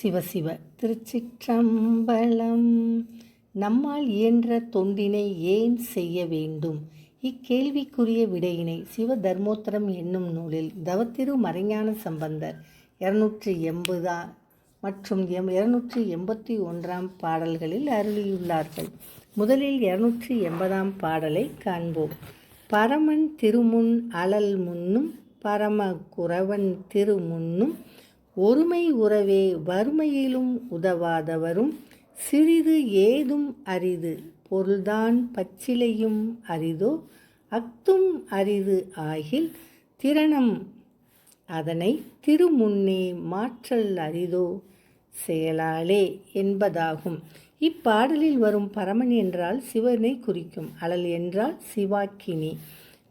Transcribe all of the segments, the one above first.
சிவசிவ திருச்சிற்றம்பலம். நம்மால் இயன்ற தொண்டினை ஏன் செய்ய வேண்டும்? இக்கேள்விக்குரிய விடையினை சிவதர்மோத்தரம் என்னும் நூலில் தவத்திரு மறைஞான சம்பந்தர் 280 மற்றும் 281 பாடல்களில் அருளியுள்ளார்கள். முதலில் 280 பாடலை காண்போம். பரமன் திருமுன் அழல் முன்னும் பரம குரவன் திருமுன்னும் ஒருமை உறவே வறுமையிலும் உதவாதவரும் சிறிது ஏதும் அரிது பொருள்தான் பச்சிலையும் அரிதோ அக்தும் அரிது ஆகில் திறனம் அதனை திருமுன்னே மாற்றல் அரிதோ செயலாலே என்பதாகும். இப்பாடலில் வரும் பரமன் என்றால் சிவனை குறிக்கும். அழல் என்றால் சிவாக்கினி.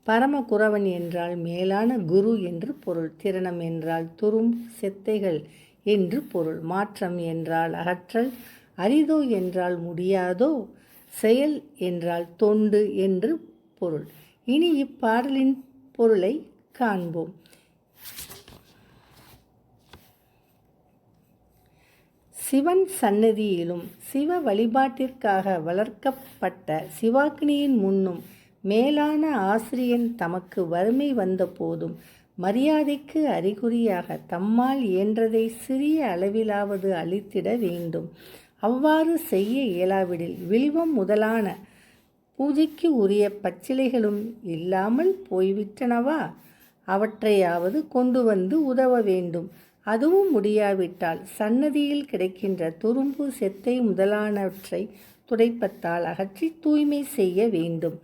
பரமகுரவன் என்றால் மேலான குரு என்று பொருள். திறனம் என்றால் துரும் செத்தைகள் என்று பொருள். மாற்றம் என்றால் அகற்றல். அரிதோ என்றால் முடியாதோ. செயல் என்றால் தொண்டு என்று பொருள். இனி இப்பாடலின் பொருளை காண்போம். சிவன் சன்னதியிலும் சிவ வழிபாட்டிற்காக வளர்க்கப்பட்ட சிவாக்னியின் முன்னும் மேலான ஆசிரியன் தமக்கு வறுமை வந்த போதும் மரியாதைக்கு அறிகுறியாக தம்மால் இயன்றதை சிறிய அளவிலாவது அளித்திட வேண்டும். அவ்வாறு செய்ய இயலாவிடில் வில்வம் முதலான பூஜைக்கு உரிய பச்சிலைகளும் இல்லாமல் போய்விட்டனவா, அவற்றையாவது கொண்டு வந்து உதவ வேண்டும். அதுவும் முடியாவிட்டால் சன்னதியில் கிடைக்கின்ற துரும்பு செத்தை முதலானவற்றை துடைப்பத்தால் அகற்றி தூய்மை செய்ய வேண்டும்.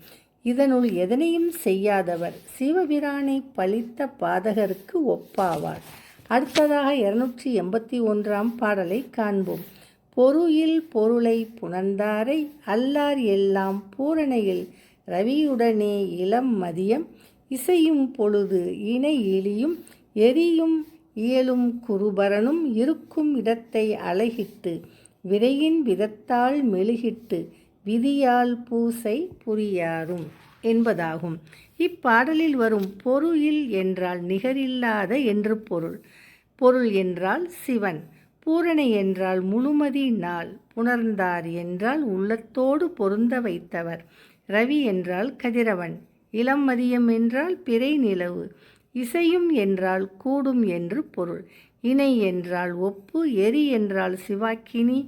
இதனுள் எதனையும் செய்யாதவர் சிவபிரானை பழித்த பாதகருக்கு ஒப்பாவார். அடுத்ததாக 281 பாடலை காண்போம். பொருளில் பொருளை புணர்ந்தாரை அல்லார் எல்லாம் பூரணையில் ரவியுடனே இளம் மதியம் இசையும் பொழுது இணை இழியும் எரியும் இயலும் குருபரனும் இருக்கும் இடத்தை அழகிட்டு விரையின் விதத்தால் மெழுகிட்டு விதியால் பூசை புரியாரும் என்பதாகும். இப்பாடலில் வரும் பொருளில் என்றால் நிகரில்லாத என்று பொருள். பொருள் என்றால் சிவன். பூரணை என்றால் முழுமதி நாள். புணர்ந்தார் என்றால் உள்ளத்தோடு பொருந்த வைத்தவர். ரவி என்றால் கதிரவன். இளம் மதியம் என்றால் பிறை நிலவு. இசையும் என்றால் கூடும் என்று பொருள். இணை என்றால் ஒப்பு. எரி என்றால் சிவாக்கினி.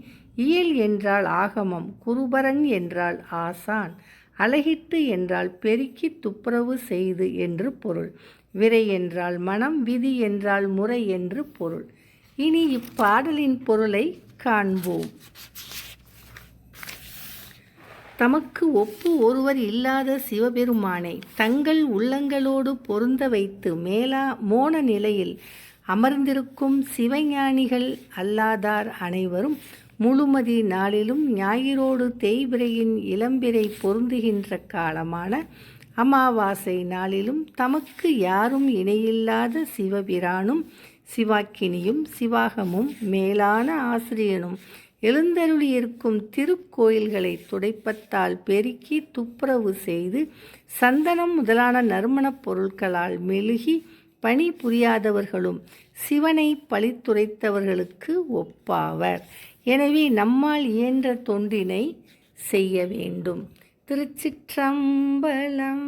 இயல் என்றால் ஆகமம். குருபரன் என்றால் ஆசான். அழகிட்டு என்றால் பெருக்கி துப்புரவு செய்து என்று பொருள். விரை என்றால் மனம். விதி என்றால் முறை என்று பொருள். இனி இப்பாடலின் பொருளை காண்போம். தமக்கு ஒப்பு ஒருவர் இல்லாத சிவபெருமானை தங்கள் உள்ளங்களோடு பொருந்த வைத்து மோன நிலையில் அமர்ந்திருக்கும் சிவஞானிகள் அல்லாதார் அனைவரும் முழுமதி நாளிலும் ஞாயிறோடு தேய்பிரையின் இளம்பிறை பொருந்துகின்ற காலமான அமாவாசை நாளிலும் தமக்கு யாரும் இணையில்லாத சிவபிரானும் சிவாக்கினியும் சிவாகமும் மேலான ஆசிரியனும் எழுந்தருளியிருக்கும் திருக்கோயில்களை துடைப்பத்தால் பெருக்கி துப்புரவு செய்து சந்தனம் முதலான நறுமணப் பொருட்களால் மெழுகி பணி புரியாதவர்களும் சிவனை பழித்துரைத்தவர்களுக்கு ஒப்பாவர். எனவே நம்மால் இயன்ற தொண்டினை செய்ய வேண்டும். திருச்சிற்றம்பலம்.